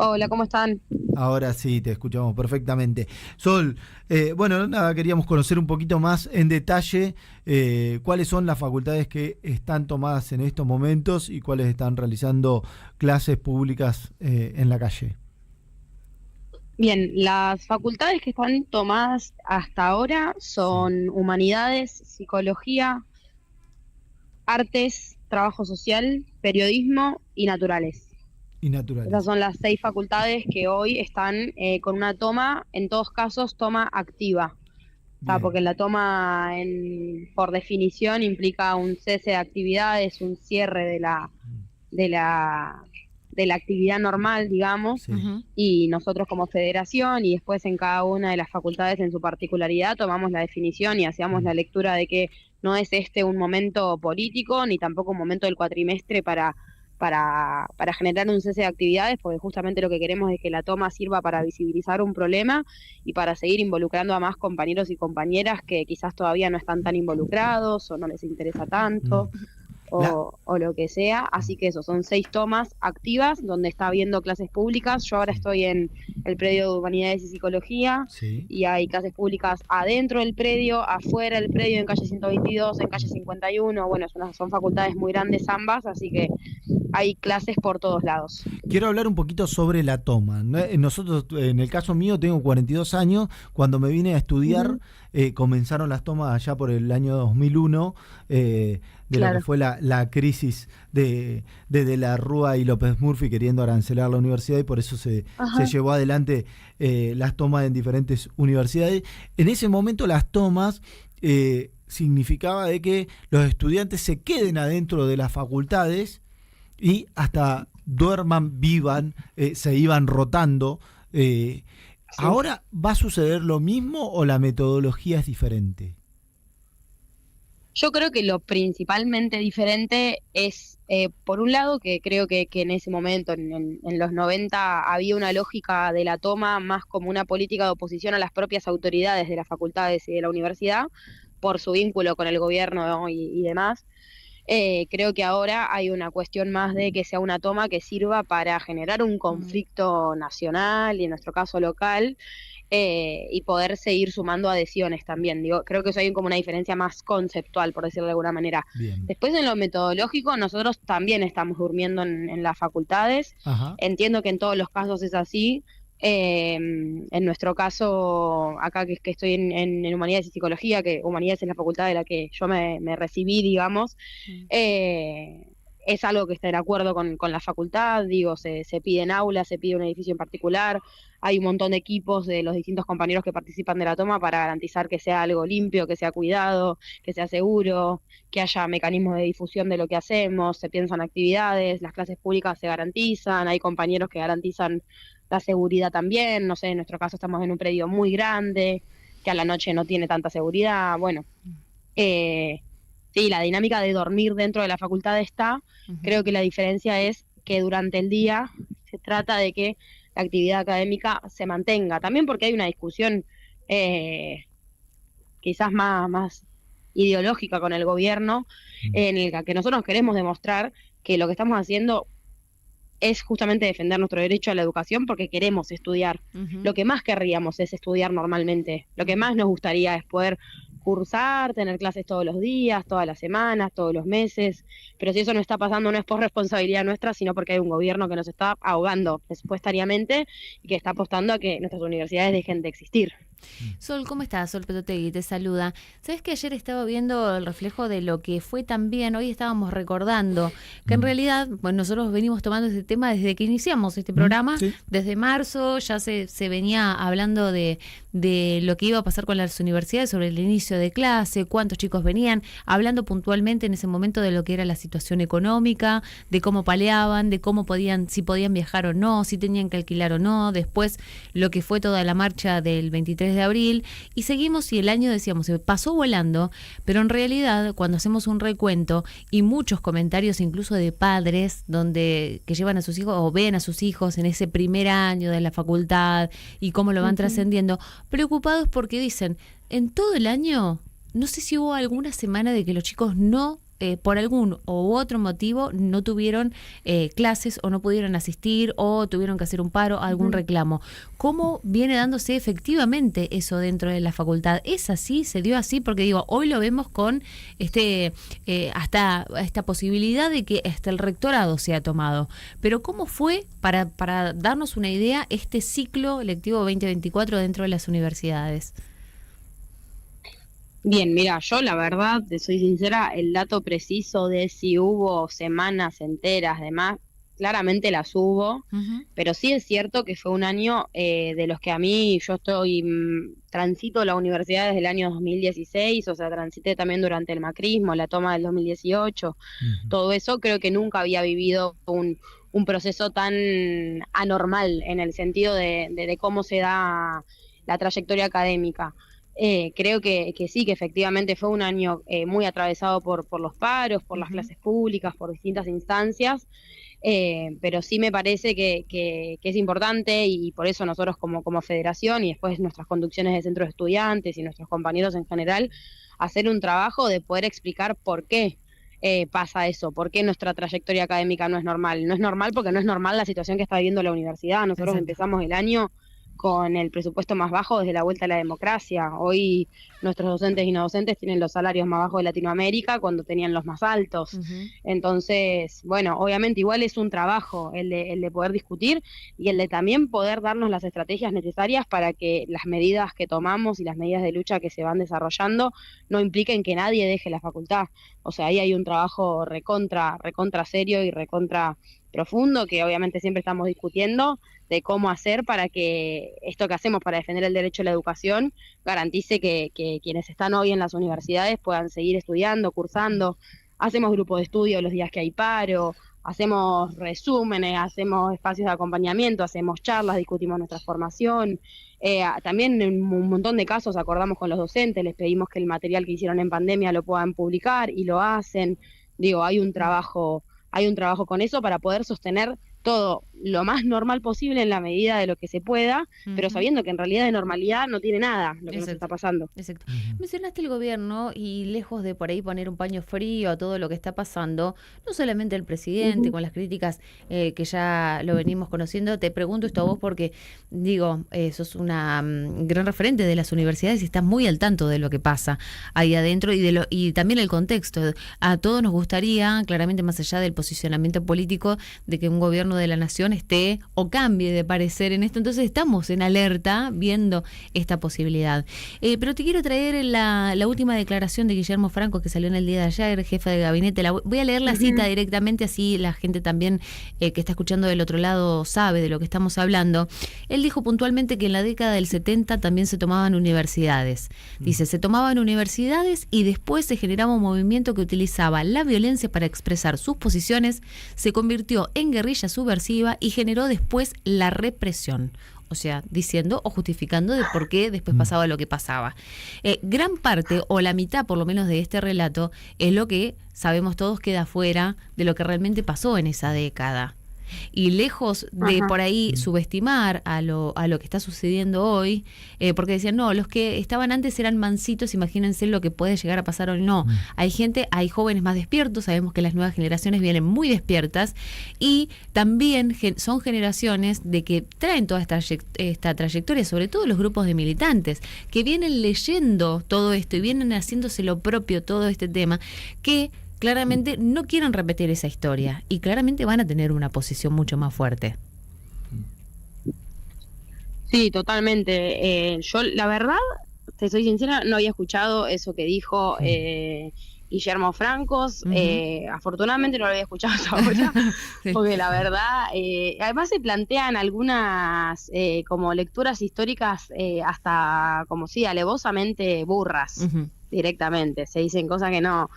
Hola, ¿cómo están? Ahora sí, te escuchamos perfectamente. Sol, bueno, nada, queríamos conocer un poquito más en detalle cuáles son las facultades que están tomadas en estos momentos y cuáles están realizando clases públicas en la calle. Bien, las facultades que están tomadas hasta ahora Sí. son humanidades, psicología, artes, trabajo social, periodismo y naturales. Y Esas naturales. son las 6 facultades que hoy están con una toma, en todos casos, toma activa. O sea, Bien. porque la toma, por definición, implica un cese de actividades, un cierre de la, de la actividad normal, digamos, Sí. y nosotros como federación y después en cada una de las facultades en su particularidad tomamos la definición y hacíamos Mm. la lectura de que no es este un momento político ni tampoco un momento del cuatrimestre para generar un cese de actividades, porque justamente lo que queremos es que la toma sirva para visibilizar un problema y para seguir involucrando a más compañeros y compañeras que quizás todavía no están tan involucrados o no les interesa Mm. tanto La, o lo que sea. Así que eso, son 6 tomas activas donde está habiendo clases públicas. Yo ahora sí. estoy en el predio de Humanidades y Psicología Sí. y hay clases públicas adentro del predio, afuera del predio, en calle 122, en calle 51. Bueno, son facultades muy grandes ambas, así que hay clases por todos lados. Quiero hablar un poquito sobre la toma. Nosotros, en el caso mío, tengo 42 años. Cuando me vine a estudiar, Ujú, comenzaron las tomas allá por el año 2001, de lo que claro. fue la crisis de la Rúa y López Murphy queriendo arancelar la universidad, y por eso se Ajá. llevó adelante las tomas en diferentes universidades. En ese momento las tomas significaba de que los estudiantes se queden adentro de las facultades y hasta duerman, vivan, se iban rotando. Eh, Sí. ¿Ahora va a suceder lo mismo o la metodología es diferente? Yo creo que lo principalmente diferente es, por un lado, que creo que en ese momento, en los 90, había una lógica de la toma más como una política de oposición a las propias autoridades de las facultades y de la universidad, por su vínculo con el gobierno, ¿no? y demás. Creo que ahora hay una cuestión más de que sea una toma que sirva para generar un Mm. conflicto nacional y en nuestro caso local, y poder seguir sumando adhesiones también. Digo, creo que eso hay como una diferencia más conceptual, por decirlo de alguna manera. Bien. Después, en lo metodológico, nosotros también estamos durmiendo en las facultades. Ajá. Entiendo que en todos los casos es así. En nuestro caso, acá que estoy en Humanidades y Psicología, que Humanidades es la facultad de la que yo me recibí, digamos, Mm. eh, es algo que está de acuerdo con la facultad. Digo, se piden aulas, se pide un edificio en particular, hay un montón de equipos de los distintos compañeros que participan de la toma para garantizar que sea algo limpio, que sea cuidado, que sea seguro, que haya mecanismos de difusión de lo que hacemos, se piensan actividades, las clases públicas se garantizan, hay compañeros que garantizan la seguridad también. No sé, en nuestro caso estamos en un predio muy grande, que a la noche no tiene tanta seguridad. Bueno, eh, sí, la dinámica de dormir dentro de la facultad está. Ujú. Creo que la diferencia es que durante el día se trata de que la actividad académica se mantenga. También porque hay una discusión, eh, quizás más ideológica con el gobierno, Mm. en el que nosotros queremos demostrar que lo que estamos haciendo es justamente defender nuestro derecho a la educación porque queremos estudiar. Ujú. Lo que más querríamos es estudiar normalmente. Lo que Ujú. más nos gustaría es poder cursar, tener clases todos los días, todas las semanas, todos los meses. Pero si eso no está pasando, no es por responsabilidad nuestra, sino porque hay un gobierno que nos está ahogando presupuestariamente y que está apostando a que nuestras universidades dejen de existir. Sol, ¿cómo estás? Sol Petotegui te saluda. ¿Sabes que ayer estaba viendo el reflejo de lo que fue también? Hoy estábamos recordando que en Mm. realidad, bueno, nosotros venimos tomando este tema desde que iniciamos este Mm. programa, Sí. desde marzo ya se venía hablando de lo que iba a pasar con las universidades, sobre el inicio de clase, cuántos chicos venían, hablando puntualmente en ese momento de lo que era la situación económica, de cómo paliaban, de cómo podían, si podían viajar o no, si tenían que alquilar o no, después lo que fue toda la marcha del 23 de abril, y seguimos y el año, decíamos, se pasó volando, pero en realidad cuando hacemos un recuento y muchos comentarios incluso de padres donde que llevan a sus hijos o ven a sus hijos en ese primer año de la facultad y cómo lo van trascendiendo, preocupados porque dicen, en todo el año, no sé si hubo alguna semana de que los chicos no por algún u otro motivo no tuvieron clases o no pudieron asistir o tuvieron que hacer un paro, algún reclamo. ¿Cómo viene dándose efectivamente eso dentro de la facultad? ¿Es así? ¿Se dio así? Porque digo, hoy lo vemos con hasta esta posibilidad de que hasta el rectorado sea tomado. Pero ¿cómo fue, para darnos una idea, este ciclo lectivo 2024 dentro de las universidades? Bien, mira, yo la verdad, te soy sincera, el dato preciso de si hubo semanas enteras, demás, claramente las hubo, pero sí es cierto que fue un año de los que a mí, yo transito la universidad desde el año 2016, o sea, transité también durante el macrismo, la toma del 2018, todo eso, creo que nunca había vivido un proceso tan anormal en el sentido de cómo se da la trayectoria académica. Creo que sí, que efectivamente fue un año muy atravesado por los paros, por las clases públicas, por distintas instancias, pero sí me parece que es importante y por eso nosotros como federación y después nuestras conducciones de centros de estudiantes y nuestros compañeros en general, hacer un trabajo de poder explicar por qué pasa eso, por qué nuestra trayectoria académica no es normal. No es normal porque no es normal la situación que está viviendo la universidad. Nosotros empezamos el año con el presupuesto más bajo desde la vuelta a la democracia. Hoy nuestros docentes y no docentes tienen los salarios más bajos de Latinoamérica cuando tenían los más altos. Entonces, bueno, obviamente igual es un trabajo el de poder discutir y el de también poder darnos las estrategias necesarias para que las medidas que tomamos y las medidas de lucha que se van desarrollando no impliquen que nadie deje la facultad. O sea, ahí hay un trabajo recontra serio y recontra profundo que obviamente siempre estamos discutiendo de cómo hacer para que esto que hacemos para defender el derecho a la educación garantice que quienes están hoy en las universidades puedan seguir estudiando, cursando. Hacemos grupos de estudio los días que hay paro, hacemos resúmenes, hacemos espacios de acompañamiento, hacemos charlas, discutimos nuestra formación. También en un montón de casos acordamos con los docentes, les pedimos que el material que hicieron en pandemia lo puedan publicar y lo hacen. Digo, hay un trabajo con eso para poder sostener todo lo más normal posible en la medida de lo que se pueda, pero sabiendo que en realidad de normalidad no tiene nada lo que nos está pasando. Exacto. Mencionaste el gobierno y lejos de por ahí poner un paño frío a todo lo que está pasando, no solamente el presidente con las críticas que ya lo venimos conociendo, te pregunto esto a vos porque, digo, sos una gran referente de las universidades y estás muy al tanto de lo que pasa ahí adentro y también el contexto. A todos nos gustaría, claramente más allá del posicionamiento político, de que un gobierno de la nación esté o cambie de parecer en esto, entonces estamos en alerta viendo esta posibilidad. Pero te quiero traer la última declaración de Guillermo Franco que salió en el día de ayer, jefe de gabinete. Voy a leer la cita directamente, así la gente también que está escuchando del otro lado sabe de lo que estamos hablando. Él dijo puntualmente que en la década del 70 también se tomaban universidades. Dice, se tomaban universidades y después se generaba un movimiento que utilizaba la violencia para expresar sus posiciones, se convirtió en guerrilla subversiva y generó después la represión. O sea, diciendo o justificando de por qué después pasaba lo que pasaba. Gran parte, o la mitad por lo menos de este relato, es lo que sabemos todos queda fuera de lo que realmente pasó en esa década. Y lejos de por ahí subestimar a lo que está sucediendo hoy, porque decían, no, los que estaban antes eran mansitos, imagínense lo que puede llegar a pasar hoy. No, hay jóvenes más despiertos, sabemos que las nuevas generaciones vienen muy despiertas y también son generaciones de que traen toda esta trayectoria, sobre todo los grupos de militantes, que vienen leyendo todo esto y vienen haciéndose lo propio todo este tema, que claramente no quieren repetir esa historia y claramente van a tener una posición mucho más fuerte. Sí, totalmente. Yo, la verdad, te soy sincera, no había escuchado eso que dijo Guillermo Francos. Afortunadamente no lo había escuchado hasta ahora, porque la verdad, además se plantean algunas como lecturas históricas hasta como sí, alevosamente burras. Directamente, se dicen cosas que no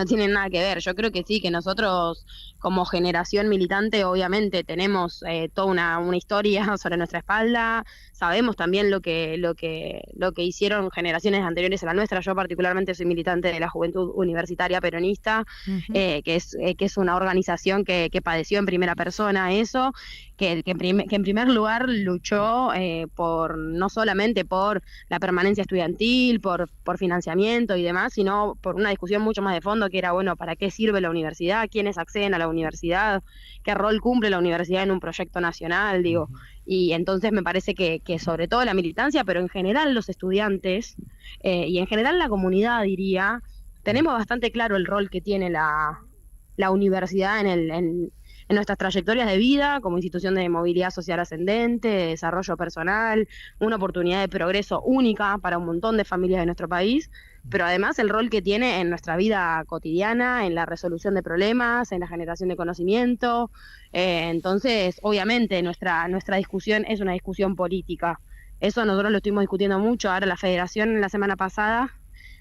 tienen nada que ver. Yo creo que sí, que nosotros como generación militante obviamente tenemos toda una historia sobre nuestra espalda, sabemos también lo que hicieron generaciones anteriores a la nuestra. Yo particularmente soy militante de la Juventud Universitaria Peronista, que es una organización que padeció en primera persona eso, que en primer lugar luchó por no solamente por la permanencia estudiantil, por financiamiento, conocimiento y demás, sino por una discusión mucho más de fondo que era, bueno, ¿para qué sirve la universidad? ¿Quiénes acceden a la universidad? ¿Qué rol cumple la universidad en un proyecto nacional? Digo, y entonces me parece que sobre todo la militancia, pero en general los estudiantes y en general la comunidad, diría, tenemos bastante claro el rol que tiene la universidad en nuestras trayectorias de vida como institución de movilidad social ascendente, de desarrollo personal, una oportunidad de progreso única para un montón de familias de nuestro país, pero además el rol que tiene en nuestra vida cotidiana, en la resolución de problemas, en la generación de conocimiento. Entonces, obviamente, nuestra discusión es una discusión política. Eso nosotros lo estuvimos discutiendo mucho. Ahora la Federación, la semana pasada,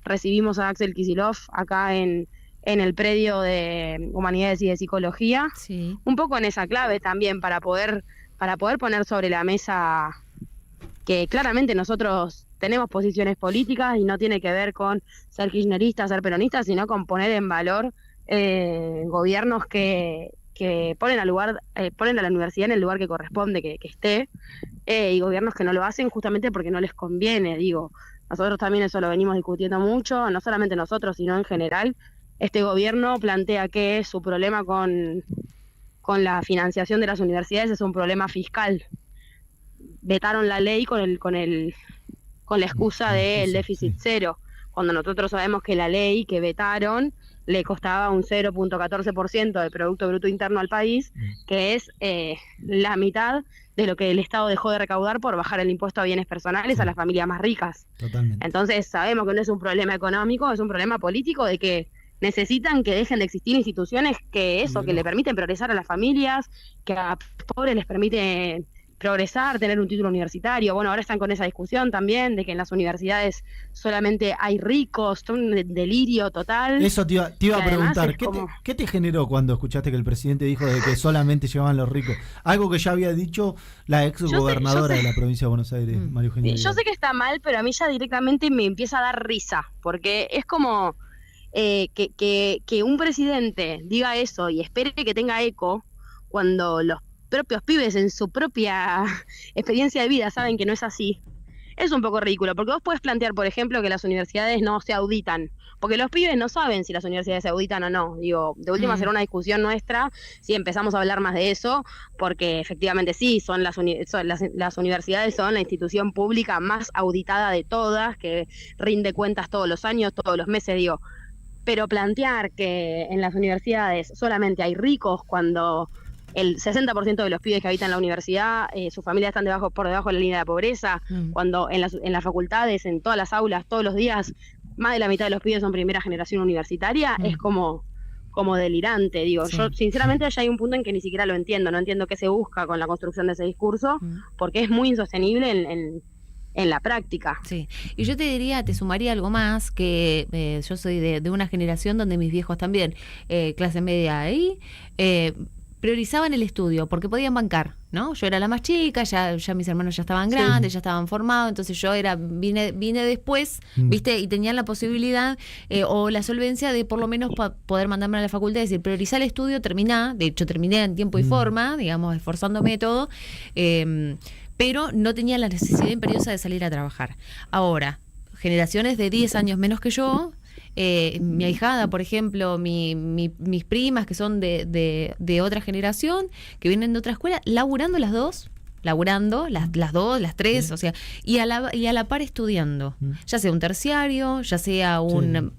recibimos a Axel Kicillof acá en el predio de Humanidades y de Psicología, Sí. un poco en esa clave también para poder poner sobre la mesa que claramente nosotros tenemos posiciones políticas y no tiene que ver con ser kirchnerista, ser peronista, sino con poner en valor gobiernos que ponen ponen a la universidad en el lugar que corresponde que esté, y gobiernos que no lo hacen justamente porque no les conviene. Digo, nosotros también eso lo venimos discutiendo mucho, no solamente nosotros, sino en general. Este gobierno plantea que su problema con la financiación de las universidades es un problema fiscal. Vetaron la ley con la excusa del déficit cero, cuando nosotros sabemos que la ley que vetaron le costaba un 0.14% del Producto Bruto Interno al país, que es la mitad de lo que el Estado dejó de recaudar por bajar el impuesto a bienes personales a las familias más ricas. Totalmente. Entonces sabemos que no es un problema económico, es un problema político de que necesitan que dejen de existir instituciones que le permiten progresar a las familias, que a pobres les permite progresar, tener un título universitario. Bueno, ahora están con esa discusión también de que en las universidades solamente hay ricos, un delirio total. Eso te iba a preguntar, ¿qué te generó cuando escuchaste que el presidente dijo de que solamente llevaban los ricos? Algo que ya había dicho la ex gobernadora de la provincia de Buenos Aires, María Eugenia. Yo sé que está mal, pero a mí ya directamente me empieza a dar risa, porque es como que un presidente diga eso y espere que tenga eco cuando los propios pibes en su propia experiencia de vida saben que no es así. Es un poco ridículo, porque vos podés plantear, por ejemplo, que las universidades no se auditan, porque los pibes no saben si las universidades se auditan o no. Digo, de última será una discusión nuestra si empezamos a hablar más de eso, porque efectivamente sí, las universidades son la institución pública más auditada de todas, que rinde cuentas todos los años, todos los meses, digo. Pero plantear que en las universidades solamente hay ricos cuando el 60% de los pibes que habitan la universidad, sus familias están por debajo de la línea de la pobreza, cuando en las facultades, en todas las aulas, todos los días, más de la mitad de los pibes son primera generación universitaria, es como delirante. Digo, yo sinceramente ya hay un punto en que ni siquiera lo entiendo, no entiendo qué se busca con la construcción de ese discurso, porque es muy insostenible en la práctica. Sí, y yo te sumaría algo más, que yo soy de una generación donde mis viejos también, clase media ahí, priorizaban el estudio porque podían bancar, ¿no? Yo era la más chica, ya mis hermanos ya estaban grandes, ya estaban formados, entonces yo vine después, ¿viste? Y tenían la posibilidad o la solvencia de por lo menos poder mandarme a la facultad y decir, priorizar el estudio, terminá. De hecho, terminé en tiempo y forma, digamos, esforzándome todo, pero no tenía la necesidad imperiosa de salir a trabajar. Ahora, generaciones de 10 años menos que yo, mi ahijada, por ejemplo, mis primas que son de otra generación, que vienen de otra escuela, laburando las dos, las tres, o sea, y a la par estudiando, ya sea un terciario, ya sea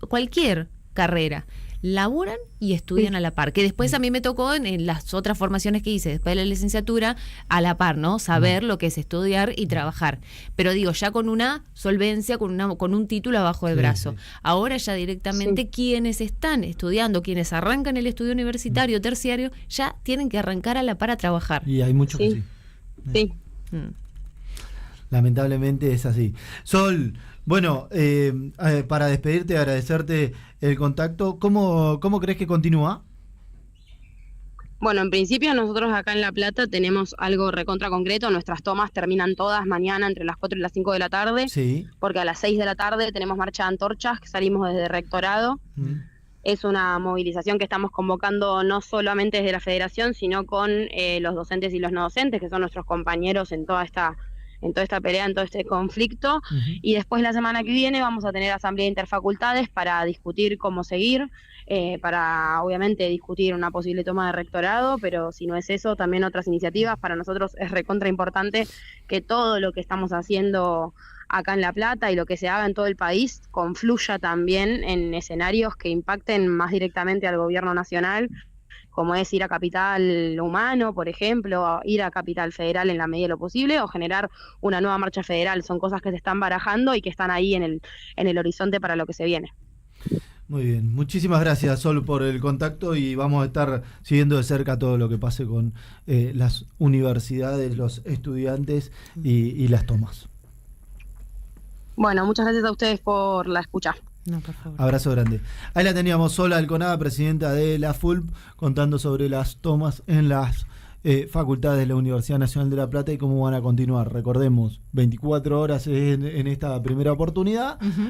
cualquier carrera. Laburan y estudian a la par, que después a mí me tocó en las otras formaciones que hice después de la licenciatura, a la par, ¿no? Saber lo que es estudiar y trabajar, pero digo, ya con una solvencia, con un título abajo del brazo. Ahora ya directamente quienes están estudiando, quienes arrancan el estudio universitario, terciario, ya tienen que arrancar a la par a trabajar. Y hay muchos que sí. Lamentablemente es así. Sol, bueno, para despedirte, agradecerte el contacto, ¿cómo crees que continúa? Bueno, en principio nosotros acá en La Plata tenemos algo recontra concreto, nuestras tomas terminan todas mañana entre las 4 y las 5 de la tarde, porque a las 6 de la tarde tenemos marcha de antorchas, que salimos desde Rectorado. Es una movilización que estamos convocando no solamente desde la Federación, sino con los docentes y los no docentes, que son nuestros compañeros en toda esta en toda esta pelea, en todo este conflicto. Ujú. Y después la semana que viene vamos a tener asamblea de interfacultades para discutir cómo seguir, para obviamente discutir una posible toma de rectorado, pero si no es eso, también otras iniciativas. Para nosotros es recontra importante que todo lo que estamos haciendo acá en La Plata y lo que se haga en todo el país confluya también en escenarios que impacten más directamente al gobierno nacional, como es ir a Capital Humano, por ejemplo, ir a Capital Federal en la medida de lo posible, o generar una nueva marcha federal. Son cosas que se están barajando y que están ahí en el horizonte para lo que se viene. Muy bien, muchísimas gracias, Sol, por el contacto, y vamos a estar siguiendo de cerca todo lo que pase con las universidades, los estudiantes y las tomas. Bueno, muchas gracias a ustedes por la escucha. No, por favor. Abrazo grande. Ahí la teníamos, Sol Alconada, presidenta de la FULP, contando sobre las tomas en las facultades de la Universidad Nacional de La Plata y cómo van a continuar. Recordemos, 24 horas en esta primera oportunidad.